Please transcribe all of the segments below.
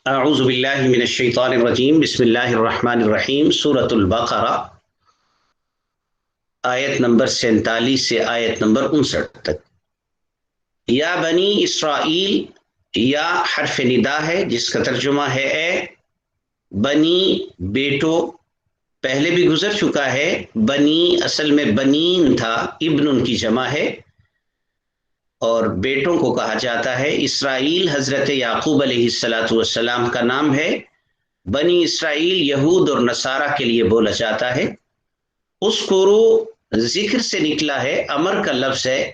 اعوذ باللہ من الشیطان الرجیم بسم اللہ الرحمن الرحیم سورۃ البقرہ آیت نمبر 47 سے آیت نمبر 59 تک۔ یا بنی اسرائیل، یا حرف ندا ہے جس کا ترجمہ ہے اے بنی بیٹو۔ پہلے بھی گزر چکا ہے، بنی اصل میں بنین تھا، ابن ان کی جمع ہے اور بیٹوں کو کہا جاتا ہے۔ اسرائیل حضرت یعقوب علیہ السلام کا نام ہے۔ بنی اسرائیل یہود اور نصارہ کے لیے بولا جاتا ہے۔ اذکرو ذکر سے نکلا ہے، امر کا لفظ ہے۔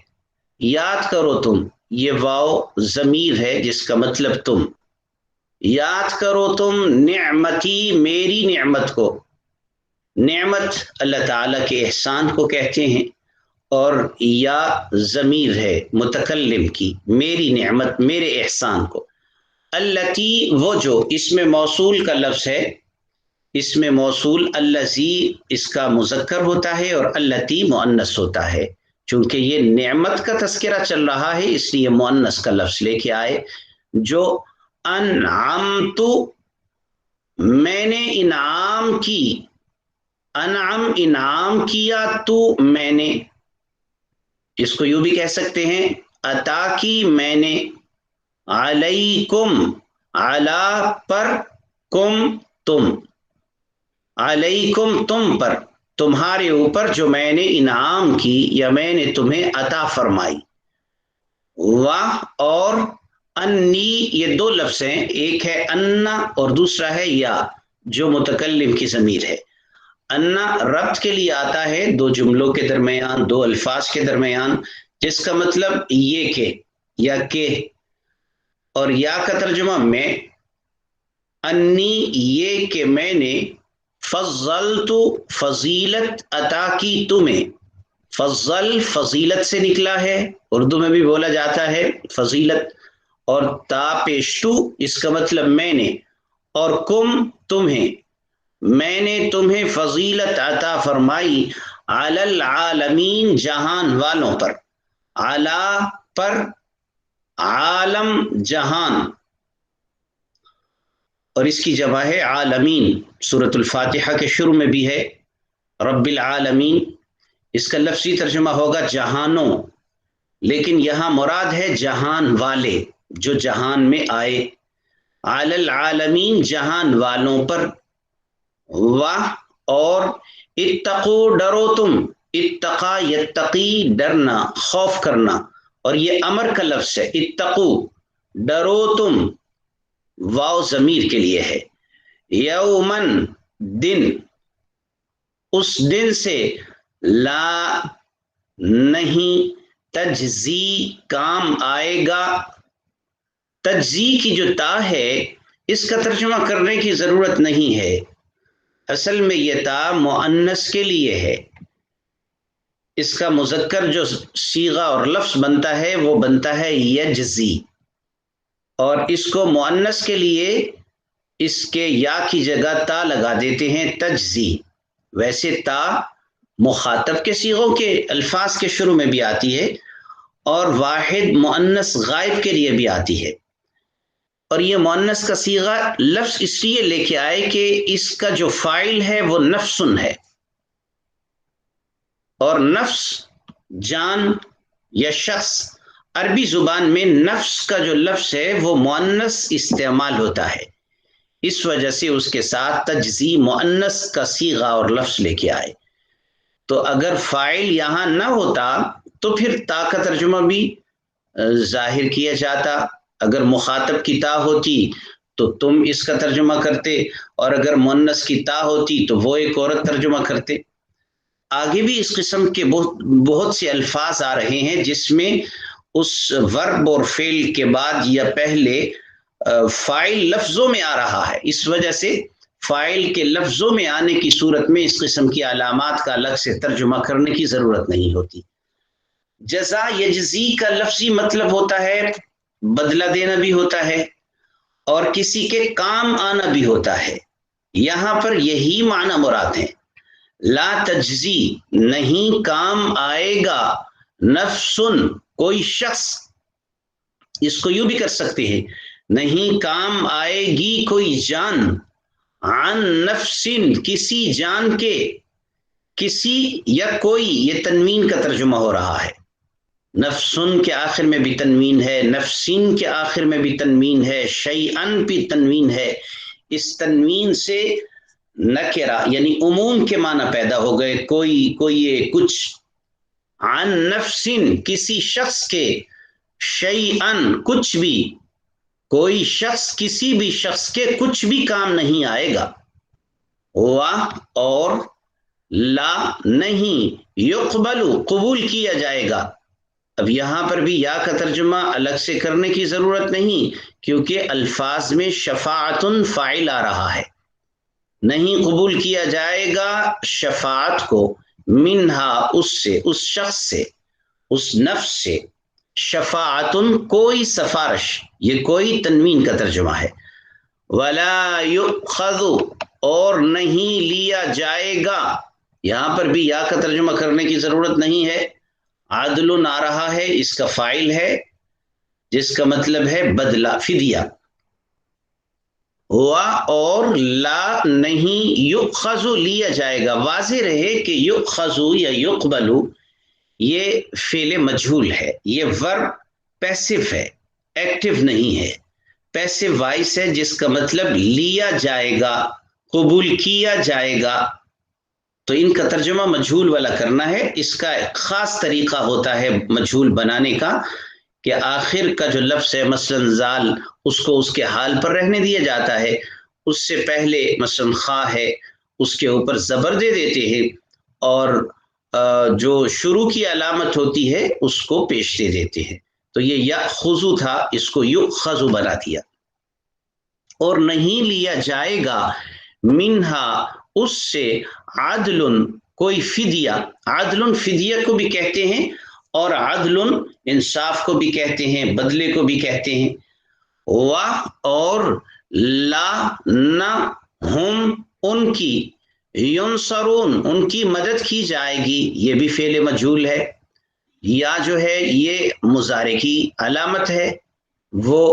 یاد کرو تم، یہ واو ضمیر ہے جس کا مطلب تم۔ یاد کرو تم نعمتی، میری نعمت کو۔ نعمت اللہ تعالیٰ کے احسان کو کہتے ہیں، اور یا ضمیر ہے متکلم کی، میری نعمت، میرے احسان کو۔ التی، وہ جو، اس میں موصول کا لفظ ہے۔ اس میں موصول الذی اس کا مذکر ہوتا ہے اور التی مؤنث ہوتا ہے۔ چونکہ یہ نعمت کا تذکرہ چل رہا ہے اس لیے مؤنث کا لفظ لے کے آئے۔ جو انعمت، میں نے انعام کی، انعم انعام کیا، تو میں نے، اس کو یوں بھی کہہ سکتے ہیں عطا کی میں نے، علیکم علی پر، کم تم، علیکم تم پر، تمہارے اوپر جو میں نے انعام کی یا میں نے تمہیں عطا فرمائی۔ واہ اور انی، یہ دو لفظ ہیں، ایک ہے انا اور دوسرا ہے یا، جو متکلم کی ضمیر ہے۔ انا ربط کے لیے آتا ہے دو جملوں کے درمیان، دو الفاظ کے درمیان، جس کا مطلب یہ کہ یا کہ، اور یا کا ترجمہ میں۔ انی، یہ کہ میں نے، فضلت فضیلت عطا کی تمہیں۔ فضل فضیلت سے نکلا ہے، اردو میں بھی بولا جاتا ہے فضیلت، اور تا پیشتو اس کا مطلب میں نے، اور کم تمہیں، میں نے تمہیں فضیلت عطا فرمائی، علی العالمین جہان والوں پر، علی پر، عالم جہان، اور اس کی جمع ہے عالمین۔ سورۃ الفاتحہ کے شروع میں بھی ہے رب العالمین، اس کا لفظی ترجمہ ہوگا جہانوں، لیکن یہاں مراد ہے جہان والے، جو جہان میں آئے۔ علی العالمین جہان والوں پر۔ واہ اور اتقو، ڈرو تم، اتقا یتقی ڈرنا، خوف کرنا، اور یہ امر کا لفظ ہے۔ اتقو ڈرو تم، واو ضمیر کے لیے ہے۔ یومن دن، اس دن سے، لا نہیں، تجزی کام آئے گا۔ تجزی کی جو تا ہے اس کا ترجمہ کرنے کی ضرورت نہیں ہے، اصل میں یہ تا مؤنث کے لیے ہے۔ اس کا مذکر جو صیغہ اور لفظ بنتا ہے وہ بنتا ہے یجزی، اور اس کو مؤنث کے لیے اس کے یا کی جگہ تا لگا دیتے ہیں، تجزی۔ ویسے تا مخاطب کے صیغوں کے الفاظ کے شروع میں بھی آتی ہے اور واحد مؤنث غائب کے لیے بھی آتی ہے، اور یہ مؤنث کا صیغہ لفظ اس لیے لے کے آئے کہ اس کا جو فاعل ہے وہ نفسن ہے، اور نفس جان یا شخص، عربی زبان میں نفس کا جو لفظ ہے وہ مؤنث استعمال ہوتا ہے، اس وجہ سے اس کے ساتھ تجزی مؤنث کا صیغہ اور لفظ لے کے آئے۔ تو اگر فاعل یہاں نہ ہوتا تو پھر تا کا ترجمہ بھی ظاہر کیا جاتا۔ اگر مخاطب کی تا ہوتی تو تم اس کا ترجمہ کرتے، اور اگر مؤنث کی تا ہوتی تو وہ ایک عورت ترجمہ کرتے۔ آگے بھی اس قسم کے بہت سے الفاظ آ رہے ہیں جس میں اس ورب اور فعل کے بعد یا پہلے فاعل لفظوں میں آ رہا ہے، اس وجہ سے فاعل کے لفظوں میں آنے کی صورت میں اس قسم کی علامات کا الگ سے ترجمہ کرنے کی ضرورت نہیں ہوتی۔ جزا یجزی کا لفظی مطلب ہوتا ہے بدلہ دینا بھی ہوتا ہے، اور کسی کے کام آنا بھی ہوتا ہے۔ یہاں پر یہی معنی مراد ہے۔ لا تجزی، نہیں کام آئے گا، نفسن کوئی شخص، اس کو یوں بھی کر سکتے ہیں نہیں کام آئے گی کوئی جان، عن نفسن کسی جان کے، کسی یا کوئی، یہ تنوین کا ترجمہ ہو رہا ہے، نفسن کے آخر میں بھی تنوین ہے، نفسین کے آخر میں بھی تنوین ہے، شیئن بھی تنوین ہے، اس تنوین سے نکرہ یعنی عموم کے معنی پیدا ہو گئے، کوئی کچھ، عن نفسن کسی شخص کے، شیئن کچھ بھی، کوئی شخص کسی بھی شخص کے کچھ بھی کام نہیں آئے گا، اور لا نہیں، یقبل قبول کیا جائے گا۔ اب یہاں پر بھی یا کا ترجمہ الگ سے کرنے کی ضرورت نہیں، کیونکہ الفاظ میں شفاعت فاعل آ رہا ہے، نہیں قبول کیا جائے گا شفاعت کو، منہا اس سے، اس شخص سے، اس نفس سے، شفاعت کوئی سفارش، یہ کوئی تنوین کا ترجمہ ہے، ولا یؤخذ اور نہیں لیا جائے گا، یہاں پر بھی یا کا ترجمہ کرنے کی ضرورت نہیں ہے، عدل آ رہا ہے، اس کا فاعل ہے، جس کا مطلب ہے بدلہ، فدیہ، ہوا اور لا نہیں، یؤخذ لیا جائے گا، واضح رہے کہ یؤخذ یا یقبل یہ فعل مجہول ہے، یہ ورب پیسو ہے، ایکٹیو نہیں ہے، پیسو وائس ہے، جس کا مطلب لیا جائے گا، قبول کیا جائے گا، تو ان کا ترجمہ مجہول والا کرنا ہے۔ اس کا ایک خاص طریقہ ہوتا ہے مجہول بنانے کا، کہ آخر کا جو لفظ ہے مثلا زال، اس کو اس کے حال پر رہنے دیا جاتا ہے، اس سے پہلے مثلا خا ہے، اس کے اوپر زبر دے دیتے ہیں، اور جو شروع کی علامت ہوتی ہے اس کو پیش دے دیتے ہیں، تو یہ یأخذ تھا، اس کو یؤخذ بنا دیا، اور نہیں لیا جائے گا منہا اس سے، عدل کوئی فدیہ، عدل فدیہ کو بھی کہتے ہیں، اور عدل انصاف کو بھی کہتے ہیں، بدلے کو بھی کہتے ہیں، اور لا نہ ہم ان کی، ینصرون ان کی مدد کی جائے گی، یہ بھی فعل مجہول ہے، یا جو ہے یہ مضارع کی علامت ہے، وہ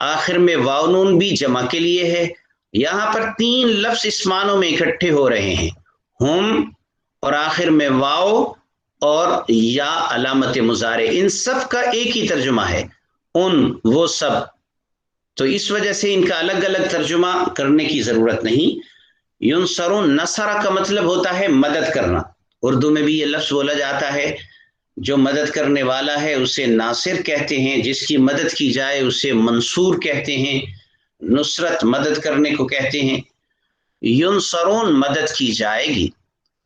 آخر میں واو نون بھی جمع کے لیے ہے، یہاں پر تین لفظ اس معنوں میں اکٹھے ہو رہے ہیں، ہم اور آخر میں واو اور یا علامت مضارع، ان سب کا ایک ہی ترجمہ ہے، ان وہ سب، تو اس وجہ سے ان کا الگ الگ ترجمہ کرنے کی ضرورت نہیں۔ ینصرون، نصرہ کا مطلب ہوتا ہے مدد کرنا، اردو میں بھی یہ لفظ بولا جاتا ہے، جو مدد کرنے والا ہے اسے ناصر کہتے ہیں، جس کی مدد کی جائے اسے منصور کہتے ہیں، نصرت مدد کرنے کو کہتے ہیں، ینصرون مدد کی جائے گی،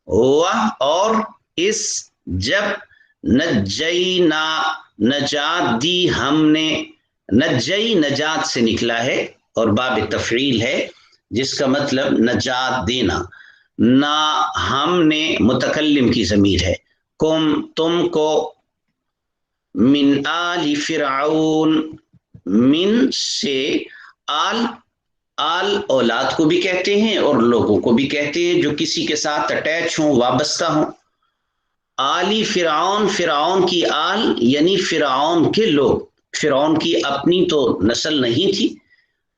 اور اس جب نجینا نجات دی ہم نے، نجی نجات سے نکلا ہے اور باب تفعیل ہے، جس کا مطلب نجات دینا، نہ ہم نے متکلم کی ضمیر ہے، کم تم کو، من آل فرعون من سے، آل اولاد کو بھی کہتے ہیں اور لوگوں کو بھی کہتے ہیں جو کسی کے ساتھ اٹیچ ہوں، وابستہ ہوں، آلی فرعون، فرعون کی آل یعنی فرعون کے لوگ، فرعون کی اپنی تو نسل نہیں تھی،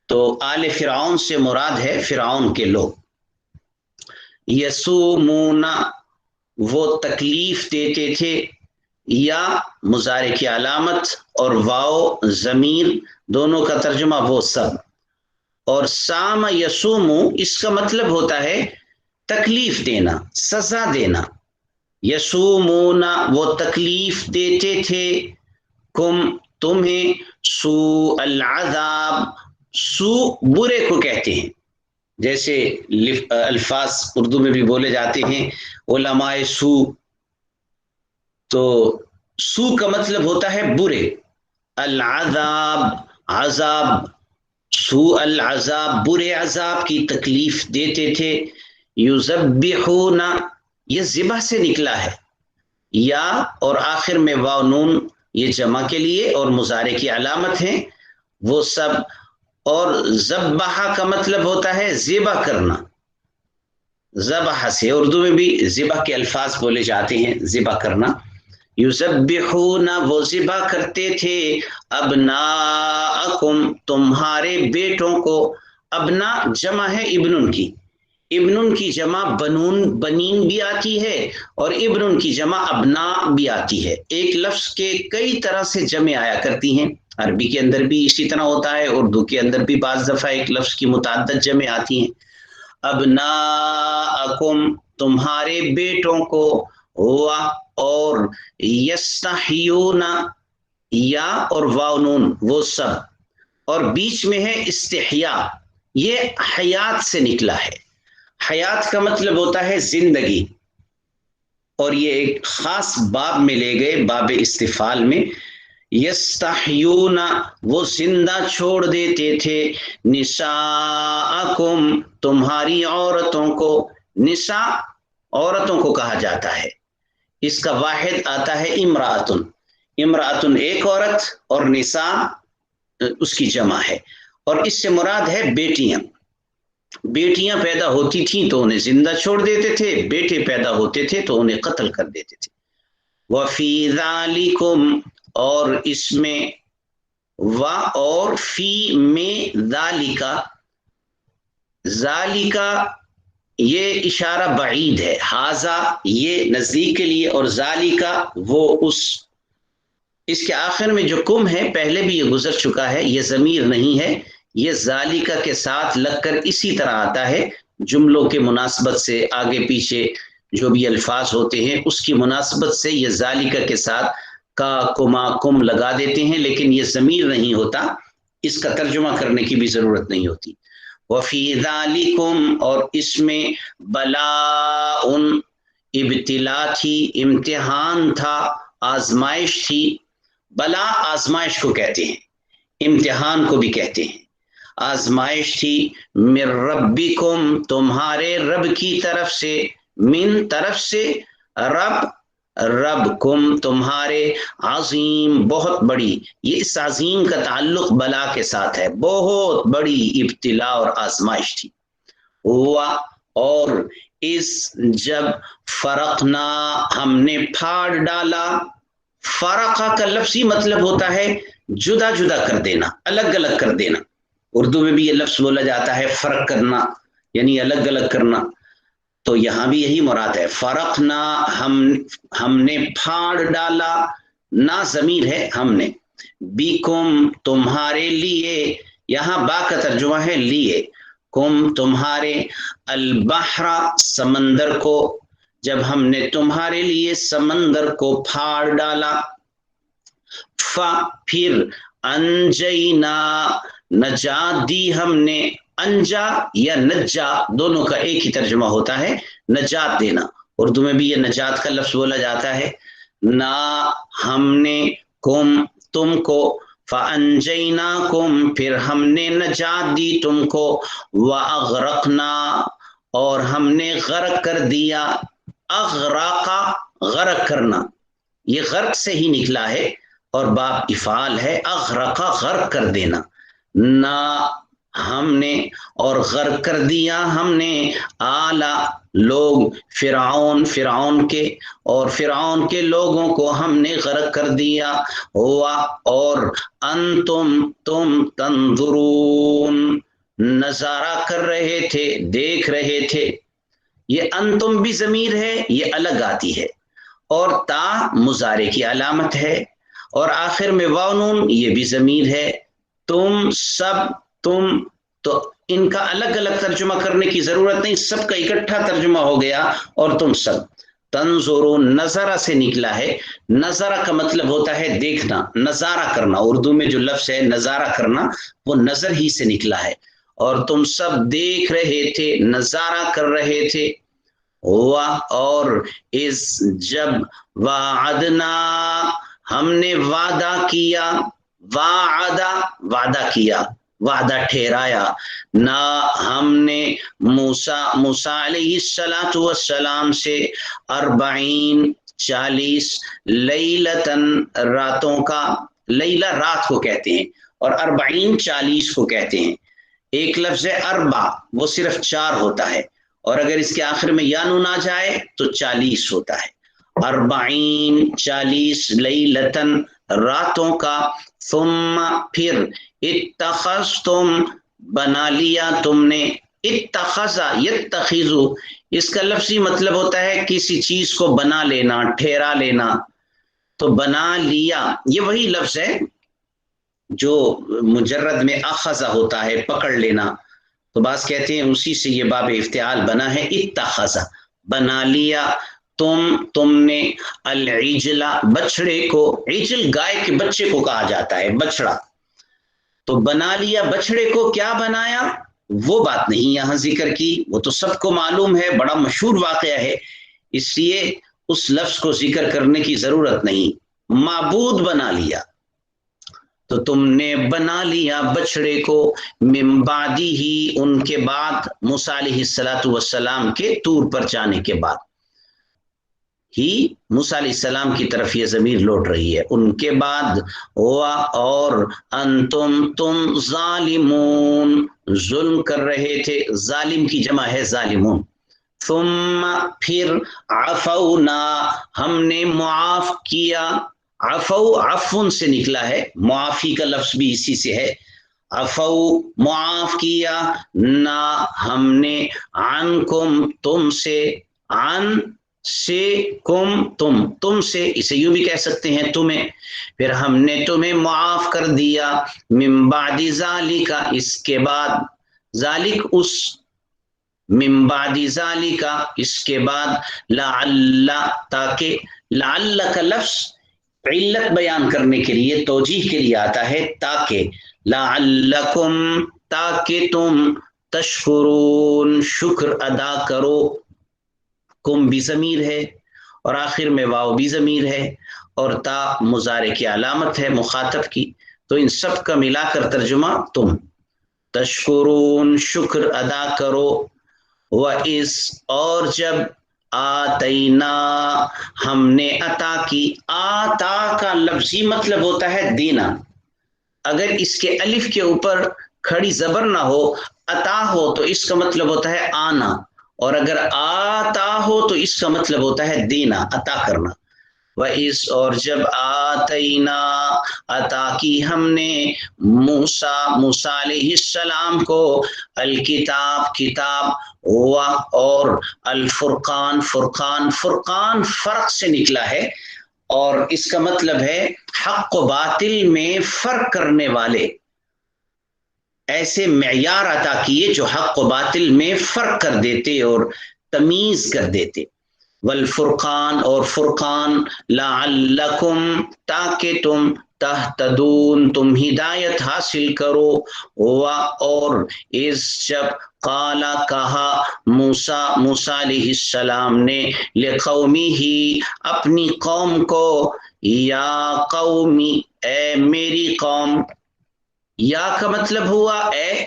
تو آل فرعون سے مراد ہے فرعون کے لوگ، یسومون وہ تکلیف دیتے تھے، یا مضارع کی علامت اور واو ضمیر دونوں کا ترجمہ وہ سب، اور سام یسوم اس کا مطلب ہوتا ہے تکلیف دینا، سزا دینا، یسومون وہ تکلیف دیتے تھے، کم تمہیں، سوء العذاب سوء برے کو کہتے ہیں، جیسے الفاظ اردو میں بھی بولے جاتے ہیں علماء سوء، تو سوء کا مطلب ہوتا ہے برے، العذاب عذاب، سوء العذاب برے عذاب کی تکلیف دیتے تھے، یذبحون یہ ذبح سے نکلا ہے، یا اور آخر میں واو نون یہ جمع کے لیے اور مضارع کی علامت ہیں وہ سب، اور ذبح کا مطلب ہوتا ہے ذبح کرنا، ذبح سے اردو میں بھی ذبح کے الفاظ بولے جاتے ہیں، ذبح کرنا، یذبحون وہ ذبح کرتے تھے ابناءکم تمہارے بیٹوں کو. ابنا جمع ہے ابن کی، ابن کی جمع بنون بنین بھی آتی ہے اور ابن کی جمع ابنا بھی آتی ہے. ایک لفظ کے کئی طرح سے جمع آیا کرتی ہیں، عربی کے اندر بھی اسی طرح ہوتا ہے، اردو کے اندر بھی بعض دفعہ ایک لفظ کی متعدد جمع آتی ہیں. ابناءکم تمہارے بیٹوں کو، ہوا اور یستحیون یا اور واو نون وہ سب، اور بیچ میں ہے استحیا، یہ حیات سے نکلا ہے. حیات کا مطلب ہوتا ہے زندگی، اور یہ ایک خاص باب میں لے گئے، باب استفعال میں. یستحیون وہ زندہ چھوڑ دیتے تھے نساءکم تمہاری عورتوں کو. نساء عورتوں کو کہا جاتا ہے، اس کا واحد آتا ہے امرأتن. امرأتن ایک عورت اور نساء اس کی جمع ہے، اور اس سے مراد ہے بیٹیاں. بیٹیاں پیدا ہوتی تھیں تو انہیں زندہ چھوڑ دیتے تھے، بیٹے پیدا ہوتے تھے تو انہیں قتل کر دیتے تھے. وَفِي ذَلِكُمْ اور اس میں، و اور فی میں ذالکا، ذالکا یہ اشارہ بعید ہے، ہاذا یہ نزدیک کے لیے، اور ذالکا وہ اس کے آخر میں جو کم ہے پہلے بھی یہ گزر چکا ہے، یہ ضمیر نہیں ہے، یہ ذالکا کے ساتھ لگ کر اسی طرح آتا ہے جملوں کے مناسبت سے، آگے پیچھے جو بھی الفاظ ہوتے ہیں اس کی مناسبت سے یہ ذالکا کے ساتھ کا کما کم لگا دیتے ہیں، لیکن یہ ضمیر نہیں ہوتا، اس کا ترجمہ کرنے کی بھی ضرورت نہیں ہوتی. وفی ذالکم اور اس میں بلاء ابتلا تھی، امتحان تھا، آزمائش تھی. بلا آزمائش کو کہتے ہیں، امتحان کو بھی کہتے ہیں. آزمائش تھی من ربکم تمہارے رب کی طرف سے، من طرف سے، رب کم تمہارے، عظیم بہت بڑی. یہ اس عظیم کا تعلق بلا کے ساتھ ہے، بہت بڑی ابتلا اور آزمائش تھی. ہوا اور اس جب فرقنا ہم نے پھاڑ ڈالا. فرقہ کا لفظی مطلب ہوتا ہے جدا جدا کر دینا، الگ الگ کر دینا. اردو میں بھی یہ لفظ بولا جاتا ہے فرق کرنا، یعنی الگ الگ کرنا، تو یہاں بھی یہی مراد ہے. فرقنا ہم نے پھاڑ ڈالا، نا ضمیر ہے ہم نے، بیکم تمہارے لیے، یہاں با کا ترجمہ ہے لیے، کم تمہارے، البحر سمندر کو، جب ہم نے تمہارے لیے سمندر کو پھاڑ ڈالا. پھر انجینا نجات دی ہم نے، انجا یا نجا دونوں کا ایک ہی ترجمہ ہوتا ہے، نجات دینا. اردو میں بھی یہ نجات کا لفظ بولا جاتا ہے. نا ہم نے کم تم کو، فانجیناکم پھر ہم نے نجات دی تم کو، واغرقنا اور ہم نے غرق کر دیا. اغراقا غرق کرنا، یہ غرق سے ہی نکلا ہے اور باب افعال ہے، اغرقا غرق کر دینا. نا ہم نے اور غرق کر دیا ہم نے آلہ لوگ فرعون کے، اور فرعون کے لوگوں کو ہم نے غرق کر دیا. ہوا اور انتم تم تنظرون نظارہ کر رہے تھے، دیکھ رہے تھے. یہ انتم بھی ضمیر ہے، یہ الگ آتی ہے، اور تا مضارع کی علامت ہے، اور آخر میں واو نون یہ بھی ضمیر ہے. تم سب، تم تو ان کا الگ الگ ترجمہ کرنے کی ضرورت نہیں، سب کا اکٹھا ترجمہ ہو گیا. اور تم سب، تنظرون نظرہ سے نکلا ہے، نظرہ کا مطلب ہوتا ہے دیکھنا، نظارہ کرنا. اردو میں جو لفظ ہے نظارہ کرنا وہ نظر ہی سے نکلا ہے، اور تم سب دیکھ رہے تھے، نظارہ کر رہے تھے. ہوا اور اس جب وعدنا ہم نے وعدہ کیا، وعدہ کیا، وعدہ ٹھہرایا. نہ ہم نے موسیٰ علیہ السلام سے 40 لیلتن راتوں کا، لیلہ رات کو کہتے ہیں، اور 40 کو کہتے ہیں. ایک لفظ اربع وہ صرف 4 ہوتا ہے، اور اگر اس کے آخر میں یا نون آ جائے تو 40 ہوتا ہے. 40 40 لیلتن راتوں کا، ثم پھر اتخذتم بنا لیا تم نے، اتخذ یتخذ اس کا لفظی مطلب ہوتا ہے کسی چیز کو بنا لینا، ٹھہرا لینا، تو بنا لیا یہ وہی لفظ ہے جو مجرد میں اخذ ہوتا ہے پکڑ لینا، تو بعض کہتے ہیں اسی سے یہ باب افتعال بنا ہے، اتخذ بنا لیا تم نے، العجل بچڑے کو، عجل گائے کے بچے کو کہا جاتا ہے بچڑا، تو بنا لیا بچڑے کو، کیا بنایا وہ بات نہیں یہاں ذکر کی، وہ تو سب کو معلوم ہے، بڑا مشہور واقعہ ہے، اس لیے اس لفظ کو ذکر کرنے کی ضرورت نہیں، معبود بنا لیا، تو تم نے بنا لیا بچڑے کو، من بعدی ہی ان کے بعد، موسیٰ علیہ السلام کے طور پر جانے کے بعد ہی موسیٰ علیہ السلام کی طرف یہ ضمیر لوٹ رہی ہے، ان کے بعد، ہوا اور تم ظالمون ظلم کر رہے تھے، ظالم کی جمع ہے ظالمون، ثم پھر عفونا ہم نے معاف کیا، عفو عفون سے نکلا ہے، معافی کا لفظ بھی اسی سے ہے، عفو معاف کیا، نہ ہم نے، عنکم تم سے، عن سے، تم سے، اسے یوں بھی کہہ سکتے ہیں تمہیں، پھر ہم نے تمہیں معاف کر دیا، من بعد ذالک اس کے بعد، ذالک اس، من بعد ذالک اس کے بعد، لعل تاکہ، لعل کا لفظ علت بیان کرنے کے لیے، توجیہ کے لیے آتا ہے، تاکہ، لعلکم تاکہ تم، تشکرون شکر ادا کرو، کم بھی ضمیر ہے اور آخر میں واو بھی ضمیر ہے اور تا مضارع کی علامت ہے مخاطب کی، تو ان سب کا ملا کر ترجمہ تم، تشکرون شکر ادا کرو، وَإِذْ اور جب، آتینا ہم نے عطا کی، آتا کا لفظی مطلب ہوتا ہے دینا، اگر اس کے الف کے اوپر کھڑی زبر نہ ہو، عطا ہو تو اس کا مطلب ہوتا ہے آنا، اور اگر آتا ہو تو اس کا مطلب ہوتا ہے دینا، عطا کرنا، وَإِذْ اور جب، آتینا عطا کی ہم نے، موسیٰ علیہ السلام کو، الکتاب کتاب، ہوا اور الفرقان فرقان فرق سے نکلا ہے اور اس کا مطلب ہے حق و باطل میں فرق کرنے والے، ایسے معیار عطا کیے جو حق و باطل میں فرق کر دیتے اور تمیز کر دیتے، والفرقان اور فرقان، لعلکم تاکہ تم، تہتدون تم ہدایت حاصل کرو، ہوا اور اس جب، قالا کہا، موسیٰ علیہ السلام نے، لقومی ہی اپنی قوم کو، یا قومی اے میری قوم، یا کا مطلب ہوا اے،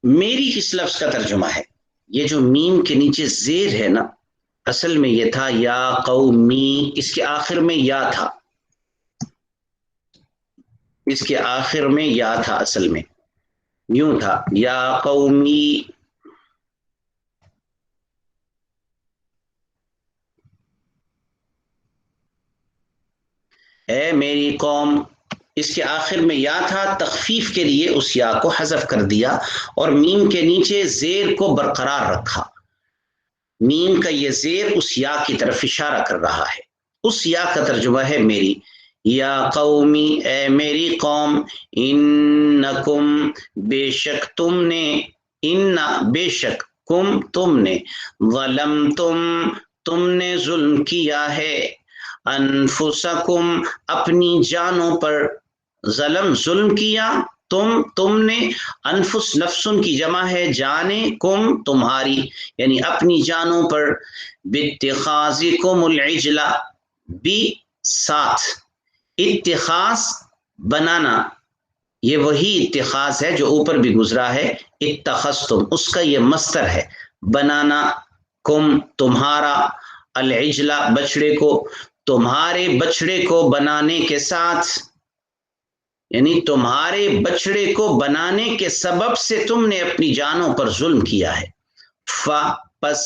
میری کس لفظ کا ترجمہ ہے، یہ جو میم کے نیچے زیر ہے نا، اصل میں یہ تھا یا قومی، اس کے آخر میں یا تھا، اس کے آخر میں یا تھا، اصل میں یوں تھا، یا قومی، اے میری قوم، اس کے آخر میں یا تھا، تخفیف کے لیے اس یا کو حذف کر دیا اور میم کے نیچے زیر کو برقرار رکھا، میم کا یہ زیر اس یا کی طرف اشارہ کر رہا ہے، اس یا کا ترجمہ ہے میری، یا قومی اے میری قوم، انکم بے شک تم نے، ان بے شک کم تم نے، تم نے ظلم کیا ہے، انفسکم اپنی جانوں پر، ظلم کیا، تم نے، انفس نفسن کی جمع ہے، جانے، کم تمہاری، یعنی اپنی جانوں پر، باتخاذکم العجل بھی ساتھ، اتخاذ بنانا، یہ وہی اتخاذ ہے جو اوپر بھی گزرا ہے، اتخذتم اس کا یہ مصدر ہے، بنانا، کم تمہارا، العجل بچڑے کو، تمہارے بچڑے کو بنانے کے ساتھ، یعنی تمہارے بچڑے کو بنانے کے سبب سے تم نے اپنی جانوں پر ظلم کیا ہے، پس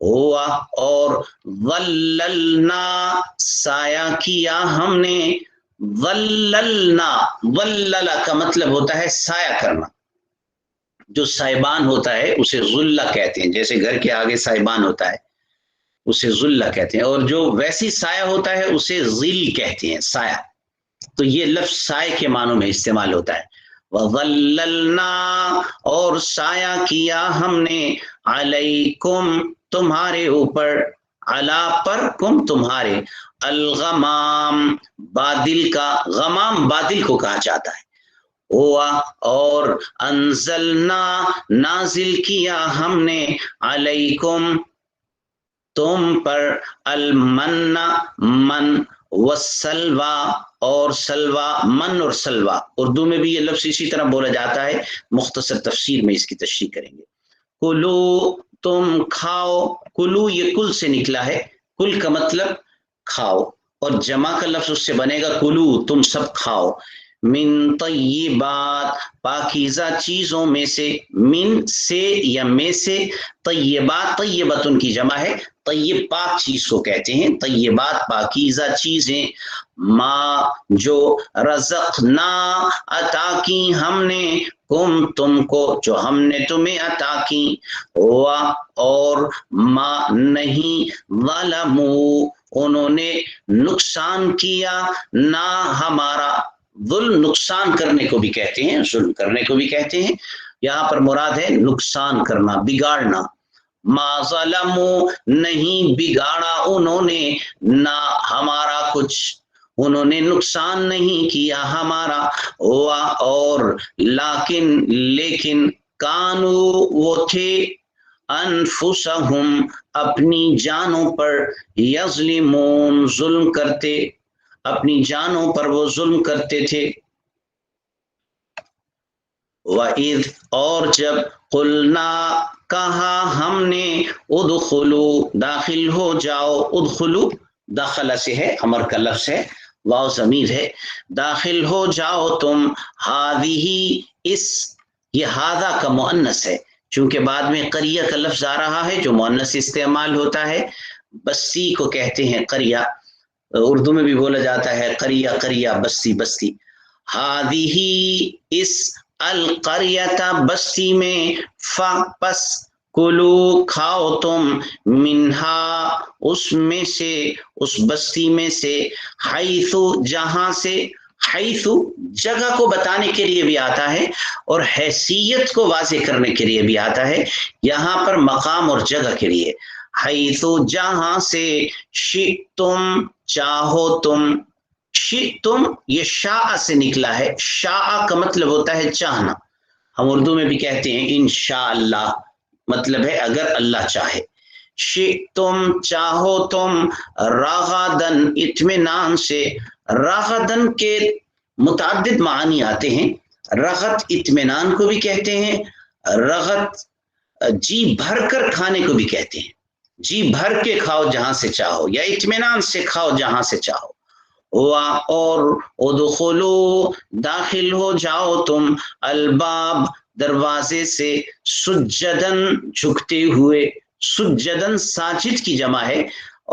ہوا اور ظللنا سایہ کیا ہم نے، ظللنا، ظلل کا مطلب ہوتا ہے سایہ کرنا، جو سائبان ہوتا ہے اسے ظلہ کہتے ہیں، جیسے گھر کے آگے سائبان ہوتا ہے اسے ظلہ کہتے ہیں، اور جو ویسی سایہ ہوتا ہے اسے ظل کہتے ہیں، سایہ۔ تو یہ لفظ سائے کے معنوں میں استعمال ہوتا ہے۔ وَظَلَّلْنَا اور سایہ کیا ہم نے، علیکم تمہارے اوپر، علا پر، کم تمہارے، الغمام بادل کا، غمام بادل کو کہا جاتا ہے۔ ہوا اور انزلنا نازل کیا ہم نے، علیکم تم پر، المن من والسلوى اور سلوى، من اور سلوى، اردو میں بھی یہ لفظ اسی طرح بولا جاتا ہے، مختصر تفسیر میں اس کی تشریح کریں گے۔ کلو تم کھاؤ، کلو یہ کل سے نکلا ہے، کل کا مطلب کھاؤ، اور جمع کا لفظ اس سے بنے گا کلو تم سب کھاؤ، من طیبات پاکیزہ چیزوں میں سے، من سے یا میں سے، طیبات طیبتن کی جمع ہے، طیب پاک چیز کو کہتے ہیں، طیبات پاکیزہ چیزیں، ما جو، رزقنا عطا کی ہم نے، کم تم کو جو ہم نے تمہیں عطا کی، ہوا اور ما نہیں، ظلموا انہوں نے نقصان کیا، نہ ہمارا، ظلم نقصان کرنے کو بھی کہتے ہیں، ظلم کرنے کو بھی کہتے ہیں، یہاں پر مراد ہے نقصان کرنا، بگاڑنا، ما ظلموا نہیں بگاڑا انہوں نے، نہ ہمارا کچھ، انہوں نے نقصان نہیں کیا ہمارا، ہوا اور لیکن کانو وہ تھے، انفسہم اپنی جانوں پر، یظلمون ظلم کرتے، اپنی جانوں پر وہ ظلم کرتے تھے۔ وَإِذْ اور جب، قلنا کہا ہم نے، ادخلوا داخل ہو جاؤ، ادخلوا داخلہ سے ہے، امر کا لفظ ہے، واو ضمیر ہے، داخل ہو جاؤ تم، ہذہ اس، یہ ہذا کا مؤنث ہے، چونکہ بعد میں قریہ کا لفظ آ رہا ہے جو مؤنث استعمال ہوتا ہے، بستی کو کہتے ہیں قریہ، اردو میں بھی بولا جاتا ہے قریہ قریہ، بستی بستی، ہذہ اس، القریۃ بستی میں، پس کلو کھاؤ تم، منہا اس میں سے، اس بستی میں سے، حیث جہاں سے، حیث جگہ کو بتانے کے لیے بھی آتا ہے اور حیثیت کو واضح کرنے کے لیے بھی آتا ہے، یہاں پر مقام اور جگہ کے لیے، حیث جہاں سے، شئتم چاہو تم، شئتم یہ شاء سے نکلا ہے، شاء کا مطلب ہوتا ہے چاہنا، ہم اردو میں بھی کہتے ہیں انشاءاللہ، مطلب ہے اگر اللہ چاہے، شئتم چاہو تم، رغدن اطمینان سے، رغدن کے متعدد معانی آتے ہیں، رغد اطمینان کو بھی کہتے ہیں، رغد جی بھر کر کھانے کو بھی کہتے ہیں، جی بھر کے کھاؤ جہاں سے چاہو، یا اطمینان سے کھاؤ جہاں سے چاہو، ہوا اور ادخلوا داخل ہو جاؤ تم، الباب دروازے سے، سجدن جھکتے ہوئے، سجدن ساجد کی جمع ہے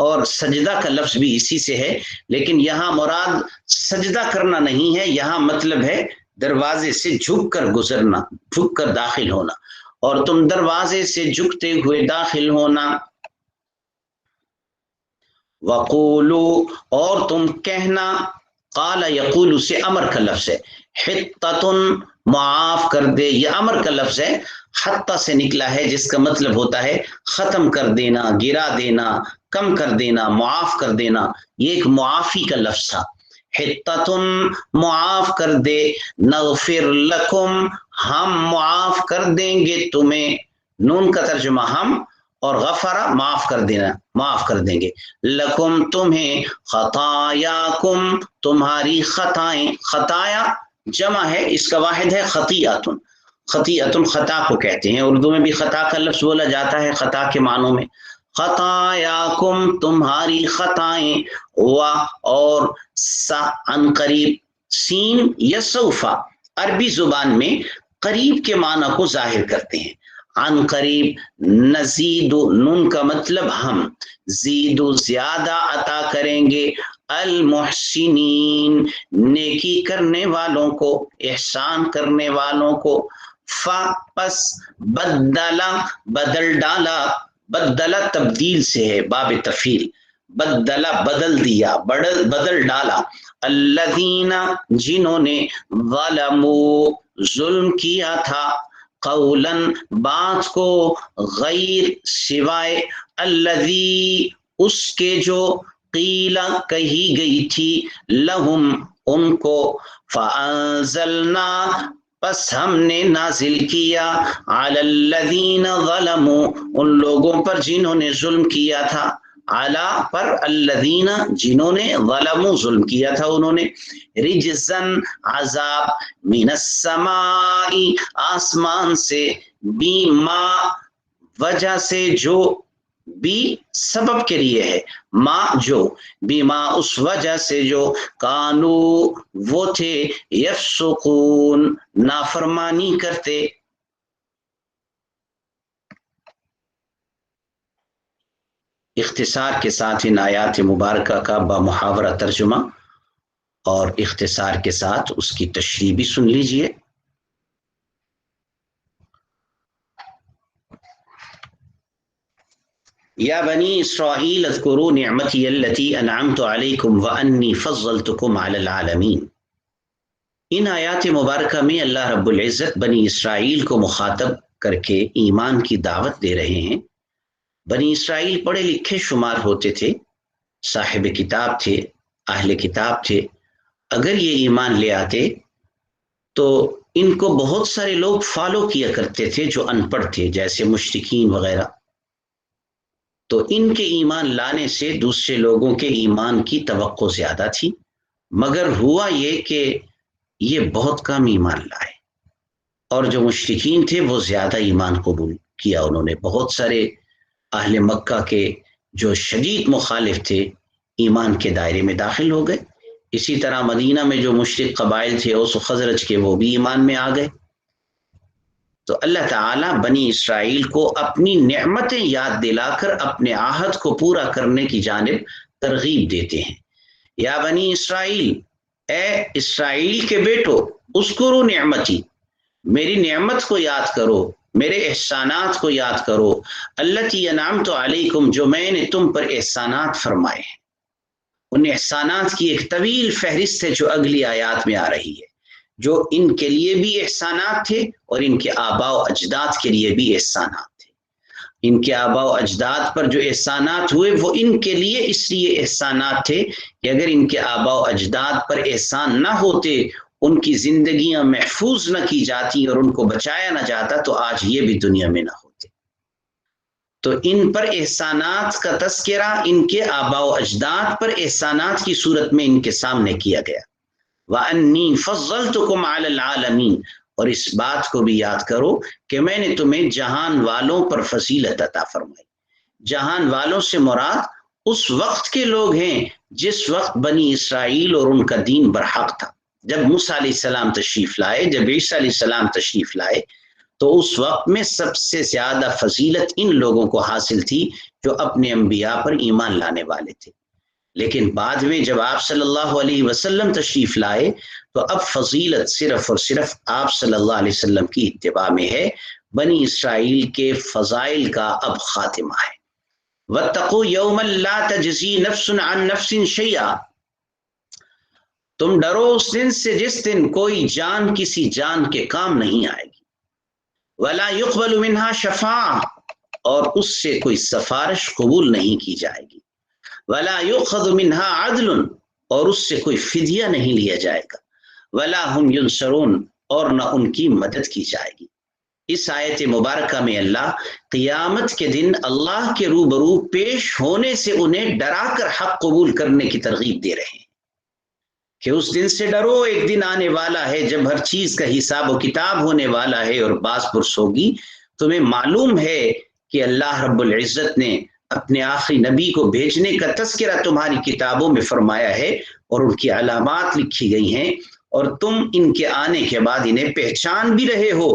اور سجدہ کا لفظ بھی اسی سے ہے، لیکن یہاں مراد سجدہ کرنا نہیں ہے، یہاں مطلب ہے دروازے سے جھک کر گزرنا، جھک کر داخل ہونا، اور تم دروازے سے جھکتے ہوئے داخل ہونا، وقولو اور تم کہنا، قال یقول سے امر کا لفظ ہے، حطتن معاف کر دے، یہ امر کا لفظ ہے، حتہ سے نکلا ہے جس کا مطلب ہوتا ہے ختم کر دینا، گرا دینا، کم کر دینا، معاف کر دینا، یہ ایک معافی کا لفظ تھا، حطتن معاف کر دے، نغفر لکم ہم معاف کر دیں گے تمہیں، نون کا ترجمہ ہم، اور غفرہ معاف کر دینا، معاف کر دیں گے، لکم تمہیں، خطایاکم تمہاری خطائیں، خطایا جمع ہے، اس کا واحد ہے خطیئتن، خطیئتن خطا کو کہتے ہیں، اردو میں بھی خطا کا لفظ بولا جاتا ہے خطا کے معنوں میں، خطایاکم تمہاری خطائیں، ہوا اور ان قریب، سین یا سوفا عربی زبان میں قریب کے معنی کو ظاہر کرتے ہیں، عن قریب، نزید نون کا مطلب ہم، زید زیادہ عطا کریں گے، المحسنین نیکی کرنے والوں کو، احسان کرنے والوں کو، پس بدلا بدل ڈالا، بدلا تبدیل سے ہے باب تفعیل، بدلا بدل دیا، بدل ڈالا، الذین جنہوں نے ظلموا ظلم کیا تھا، قولا بات کو، غیر سوائے، الذی اس کے جو، قیلا کہی گئی تھی، لہم ان کو، فانزلنا پس ہم نے نازل کیا، علی الذین ظلموا ان لوگوں پر جنہوں نے ظلم کیا تھا، علی پر، الذین جنہوں نے، ظلموا ظلم کیا تھا انہوں نے، رجزن عذاب، من السماء آسمان سے، بیما وجہ سے، جو بھی سبب کے لیے ہے، ما جو، بیما اس وجہ سے جو، کانو وہ تھے، یفسقون نافرمانی کرتے۔ اختصار کے ساتھ ان آیات مبارکہ کا بمحاورہ ترجمہ اور اختصار کے ساتھ اس کی تشریح بھی سن لیجئے۔ یا بنی اسرائیل اذکروا نعمتی التی انعمت علیکم وانی فضلتکم علی العالمین۔ ان آیات مبارکہ میں اللہ رب العزت بنی اسرائیل کو مخاطب کر کے ایمان کی دعوت دے رہے ہیں۔ بنی اسرائیل پڑھے لکھے شمار ہوتے تھے، صاحب کتاب تھے، اہل کتاب تھے، اگر یہ ایمان لے آتے تو ان کو بہت سارے لوگ فالو کیا کرتے تھے جو ان پڑھ تھے، جیسے مشرکین وغیرہ، تو ان کے ایمان لانے سے دوسرے لوگوں کے ایمان کی توقع زیادہ تھی، مگر ہوا یہ کہ یہ بہت کم ایمان لائے، اور جو مشرکین تھے وہ زیادہ ایمان قبول کیا انہوں نے۔ بہت سارے اہل مکہ کے جو شدید مخالف تھے ایمان کے دائرے میں داخل ہو گئے، اسی طرح مدینہ میں جو مشرک قبائل تھے اوس و خزرج کے، وہ بھی ایمان میں آ گئے۔ تو اللہ تعالیٰ بنی اسرائیل کو اپنی نعمتیں یاد دلا کر اپنے عہد کو پورا کرنے کی جانب ترغیب دیتے ہیں۔ یا بنی اسرائیل، اے اسرائیل کے بیٹو، اذکروا نعمتی، میری نعمت کو یاد کرو، میرے احسانات کو یاد کرو، التی انعمت علیکم جو میں نے تم پر احسانات فرمائے ہیں۔ ان احسانات کی ایک طویل فہرست ہے جو اگلی آیات میں آ رہی ہے، جو ان کے لیے بھی احسانات تھے اور ان کے آباء و اجداد کے لیے بھی احسانات تھے۔ ان کے آباء و اجداد پر جو احسانات ہوئے وہ ان کے لیے اس لیے احسانات تھے کہ اگر ان کے آباء و اجداد پر احسان نہ ہوتے، ان کی زندگیاں محفوظ نہ کی جاتی اور ان کو بچایا نہ جاتا، تو آج یہ بھی دنیا میں نہ ہوتے۔ تو ان پر احسانات کا تذکرہ ان کے آباء و اجداد پر احسانات کی صورت میں ان کے سامنے کیا گیا۔ وَأَنِّي فَضَّلْتُكُمْ عَلَى الْعَالَمِينَ، اور اس بات کو بھی یاد کرو کہ میں نے تمہیں جہان والوں پر فضیلت عطا فرمائی۔ جہان والوں سے مراد اس وقت کے لوگ ہیں جس وقت بنی اسرائیل اور ان کا دین برحق تھا۔ جب موسیٰ علیہ السلام تشریف لائے، جب عیسیٰ علیہ السلام تشریف لائے، تو اس وقت میں سب سے زیادہ فضیلت ان لوگوں کو حاصل تھی جو اپنے انبیاء پر ایمان لانے والے تھے۔ لیکن بعد میں جب آپ صلی اللہ علیہ وسلم تشریف لائے تو اب فضیلت صرف اور صرف آپ صلی اللہ علیہ وسلم کی اتباع میں ہے۔ بنی اسرائیل کے فضائل کا اب خاتمہ ہے۔ وَاتَّقُوا يَوْمًا لَا تَجْزِي نَفْسٌ عَن نَفْسٍ شَيْئًا، تم ڈرو اس دن سے جس دن کوئی جان کسی جان کے کام نہیں آئے گی، وَلَا يُقْبَلُ مِنْهَا شَفَاعَةٌ اور اس سے کوئی سفارش قبول نہیں کی جائے گی، وَلَا يُؤْخَذُ مِنْهَا عَدْلٌ اور اس سے کوئی فدیہ نہیں لیا جائے گا، وَلَا هُمْ يُنصَرُونَ اور نہ ان کی مدد کی جائے گی۔ اس آیت مبارکہ میں اللہ قیامت کے دن اللہ کے روبرو پیش ہونے سے انہیں ڈرا کر حق قبول کرنے کی ترغیب دے رہے ہیں کہ اس دن سے ڈرو، ایک دن آنے والا ہے جب ہر چیز کا حساب و کتاب ہونے والا ہے اور باز پرس ہوگی۔ تمہیں معلوم ہے کہ اللہ رب العزت نے اپنے آخری نبی کو بھیجنے کا تذکرہ تمہاری کتابوں میں فرمایا ہے اور ان کی علامات لکھی گئی ہیں، اور تم ان کے آنے کے بعد انہیں پہچان بھی رہے ہو،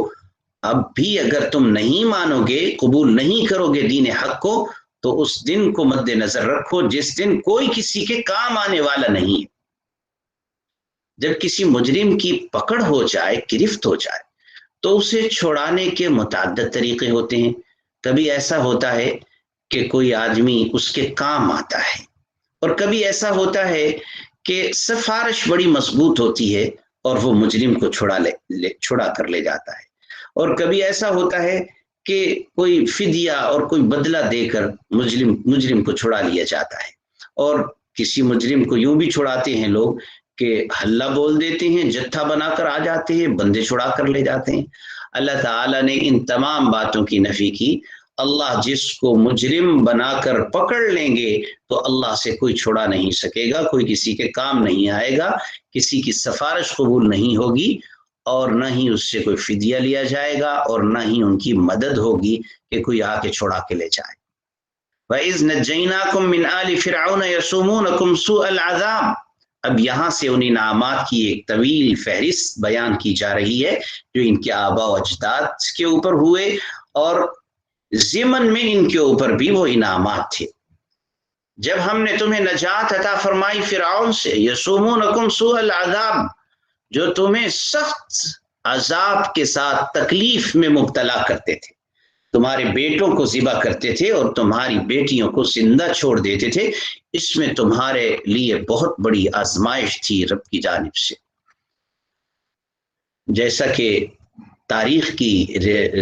اب بھی اگر تم نہیں مانو گے، قبول نہیں کرو گے دین حق کو، تو اس دن کو مد نظر رکھو جس دن کوئی کسی کے کام آنے والا نہیں ہے۔ جب کسی مجرم کی پکڑ ہو جائے، گرفت ہو جائے، تو اسے چھڑانے کے متعدد طریقے ہوتے ہیں۔ کبھی ایسا ہوتا ہے کہ کوئی آدمی اس کے کام آتا ہے، اور کبھی ایسا ہوتا ہے کہ سفارش بڑی مضبوط ہوتی ہے اور وہ مجرم کو چھڑا کر لے جاتا ہے، اور کبھی ایسا ہوتا ہے کہ کوئی فدیہ اور کوئی بدلہ دے کر مجرم کو چھڑا لیا جاتا ہے۔ اور کسی مجرم کو یوں بھی چھڑاتے ہیں لوگ کہ ہلہ بول دیتے ہیں، جتھا بنا کر آ جاتے ہیں، بندے چھڑا کر لے جاتے ہیں۔ اللہ تعالیٰ نے ان تمام باتوں کی نفی کی۔ اللہ جس کو مجرم بنا کر پکڑ لیں گے تو اللہ سے کوئی چھڑا نہیں سکے گا، کوئی کسی کے کام نہیں آئے گا، کسی کی سفارش قبول نہیں ہوگی، اور نہ ہی اس سے کوئی فدیہ لیا جائے گا، اور نہ ہی ان کی مدد ہوگی کہ کوئی آ کے چھڑا کے لے جائے۔ وَإِذْ نَجَّيْنَاكُمْ مِنْ آلِ فِرْعَوْنَ يَسُومُونَكُمْ سُوءَ الْعَذَابِ۔ اب یہاں سے ان انعامات کی ایک طویل فہرست بیان کی جا رہی ہے جو ان کے آباء و اجداد کے اوپر ہوئے، اور ضمن میں ان کے اوپر بھی وہ انعامات تھے۔ جب ہم نے تمہیں نجات عطا فرمائی فرعون سے، یسومونکم سوء العذاب، جو تمہیں سخت عذاب کے ساتھ تکلیف میں مبتلا کرتے تھے، تمہارے بیٹوں کو ذبح کرتے تھے اور تمہاری بیٹیوں کو زندہ چھوڑ دیتے تھے، اس میں تمہارے لیے بہت بڑی آزمائش تھی رب کی جانب سے۔ جیسا کہ تاریخ کی